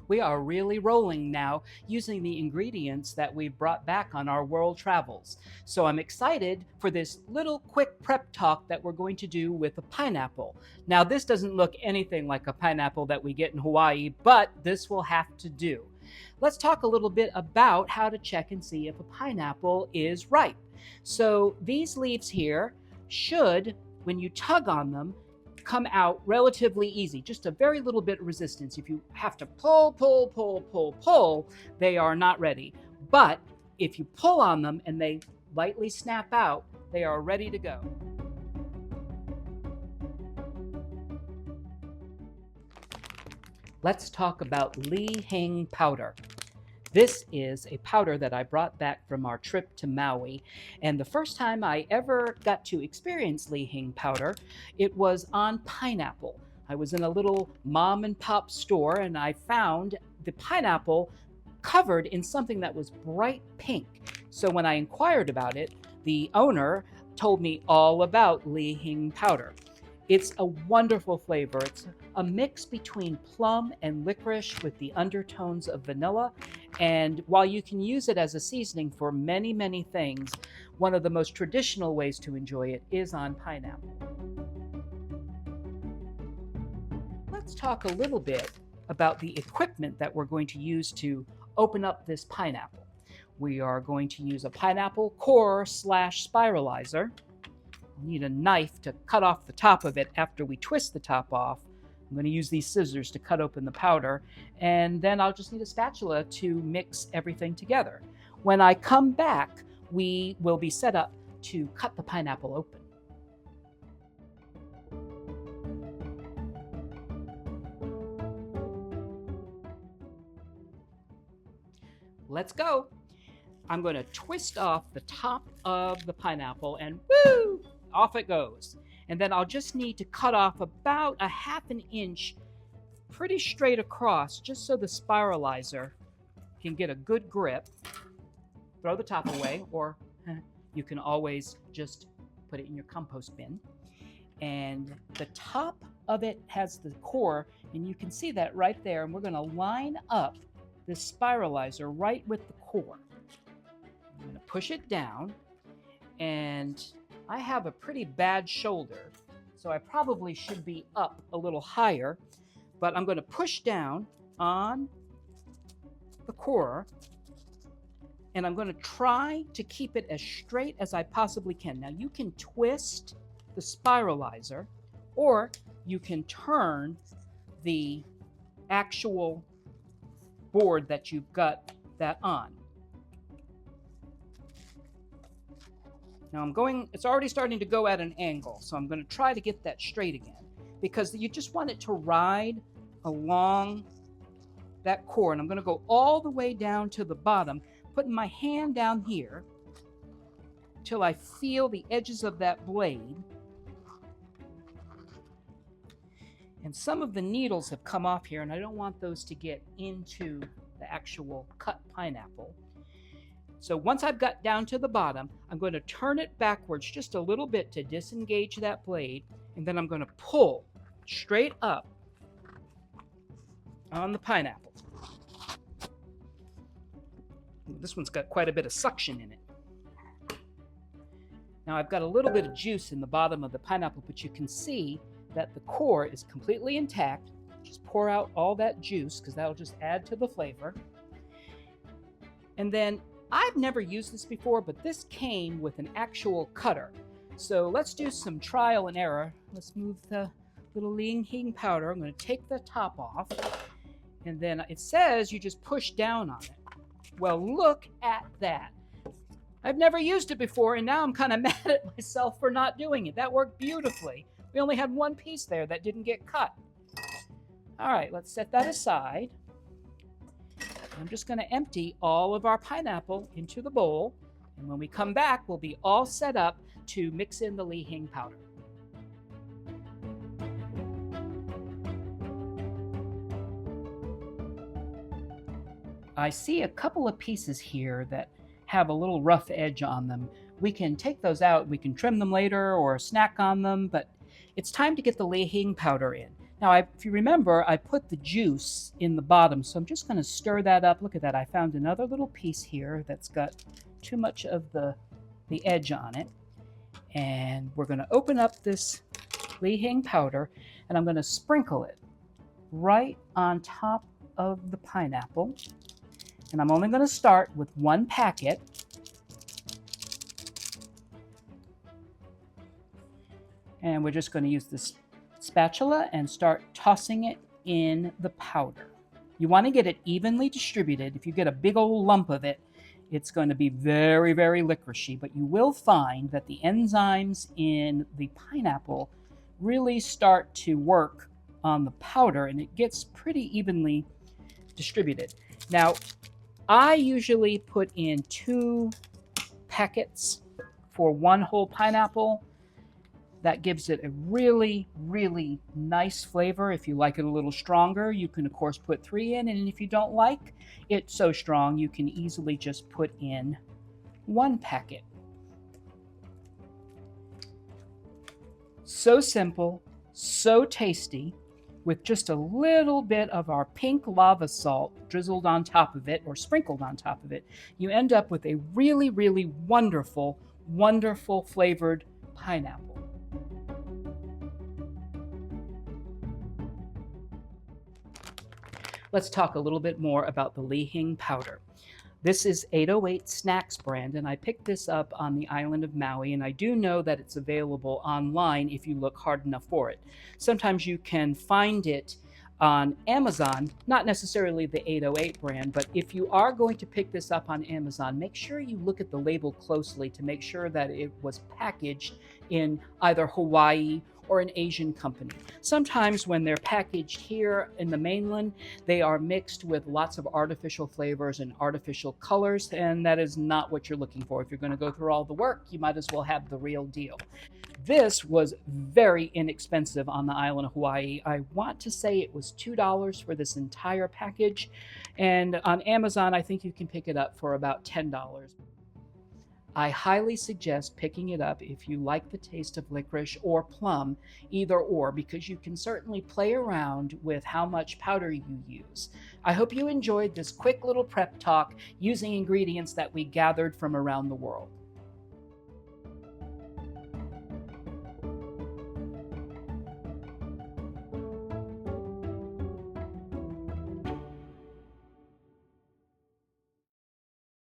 We are really rolling now using the ingredients that we've brought back on our world travels. So I'm excited for this little quick prep talk that we're going to do with a pineapple. Now, this doesn't look anything like a pineapple that we get in Hawaii, but this will have to do. Let's talk a little bit about how to check and see if a pineapple is ripe. So these leaves here should, when you tug on them, come out relatively easy, just a very little bit of resistance. If you have to pull, they are not ready. But if you pull on them and they lightly snap out, they are ready to go. Let's talk about Li Hing powder. This is a powder that I brought back from our trip to Maui. And the first time I ever got to experience Li Hing powder, it was on pineapple. I was in a little mom and pop store and I found the pineapple covered in something that was bright pink. So when I inquired about it, the owner told me all about Li Hing powder. It's a wonderful flavor. It's a mix between plum and licorice with the undertones of vanilla. And while you can use it as a seasoning for many, many things, one of the most traditional ways to enjoy it is on pineapple. Let's talk a little bit about the equipment that we're going to use to open up this pineapple. We are going to use a pineapple core / spiralizer. We need a knife to cut off the top of it after we twist the top off. I'm going to use these scissors to cut open the powder, and then I'll just need a spatula to mix everything together. When I come back, we will be set up to cut the pineapple open. Let's go. I'm going to twist off the top of the pineapple and woo! Off it goes. And then I'll just need to cut off about a ½ inch pretty straight across just so the spiralizer can get a good grip. Throw the top away, or you can always just put it in your compost bin. And the top of it has the core, and you can see that right there. And we're going to line up the spiralizer right with the core. I'm going to push it down, and I have a pretty bad shoulder, so I probably should be up a little higher, but I'm going to push down on the core, and I'm going to try to keep it as straight as I possibly can. Now, you can twist the spiralizer, or you can turn the actual board that you've got that on. Now it's already starting to go at an angle, so I'm going to try to get that straight again, because you just want it to ride along that core. And I'm going to go all the way down to the bottom, putting my hand down here till I feel the edges of that blade. And some of the needles have come off here, and I don't want those to get into the actual cut pineapple. So once I've got down to the bottom, I'm going to turn it backwards just a little bit to disengage that blade, and then I'm going to pull straight up on the pineapple. This one's got quite a bit of suction in it. Now I've got a little bit of juice in the bottom of the pineapple, but you can see that the core is completely intact. Just pour out all that juice, because that'll just add to the flavor. And then I've never used this before, but this came with an actual cutter. So let's do some trial and error. Let's move the little Li Hing powder. I'm going to take the top off, and then it says you just push down on it. Well, look at that. I've never used it before, and now I'm kind of mad at myself for not doing it. That worked beautifully. We only had one piece there that didn't get cut. All right, let's set that aside. I'm just going to empty all of our pineapple into the bowl, and when we come back, we'll be all set up to mix in the Li Hing powder. I see a couple of pieces here that have a little rough edge on them. We can take those out, we can trim them later or snack on them, but it's time to get the Li Hing powder in. Now, if you remember, I put the juice in the bottom, so I'm just going to stir that up. Look at that. I found another little piece here that's got too much of the edge on it. And we're going to open up this Li Hing powder, and I'm going to sprinkle it right on top of the pineapple. And I'm only going to start with one packet. And we're just going to use this spatula and start tossing it in the powder. You want to get it evenly distributed. If you get a big old lump of it, it's going to be very, very licoricey, but you will find that the enzymes in the pineapple really start to work on the powder, and it gets pretty evenly distributed. Now, I usually put in 2 packets for one whole pineapple. That gives it a really, really nice flavor. If you like it a little stronger, you can, of course, put 3 in. And if you don't like it so strong, you can easily just put in 1 packet. So simple, so tasty, with just a little bit of our pink lava salt drizzled on top of it or sprinkled on top of it. You end up with a really, really wonderful, wonderful flavored pineapple. Let's talk a little bit more about the Li Hing powder. This is 808 Snacks brand, and I picked this up on the island of Maui, and I do know that it's available online if you look hard enough for it. Sometimes you can find it on Amazon, not necessarily the 808 brand, but if you are going to pick this up on Amazon, make sure you look at the label closely to make sure that it was packaged in either Hawaii or an Asian company. Sometimes when they're packaged here in the mainland, they are mixed with lots of artificial flavors and artificial colors, and that is not what you're looking for. If you're going to go through all the work, you might as well have the real deal. This was very inexpensive on the island of Hawaii. I want to say it was $2 for this entire package, and on Amazon, I think you can pick it up for about $10. I highly suggest picking it up if you like the taste of licorice or plum, either or, because you can certainly play around with how much powder you use. I hope you enjoyed this quick little prep talk using ingredients that we gathered from around the world.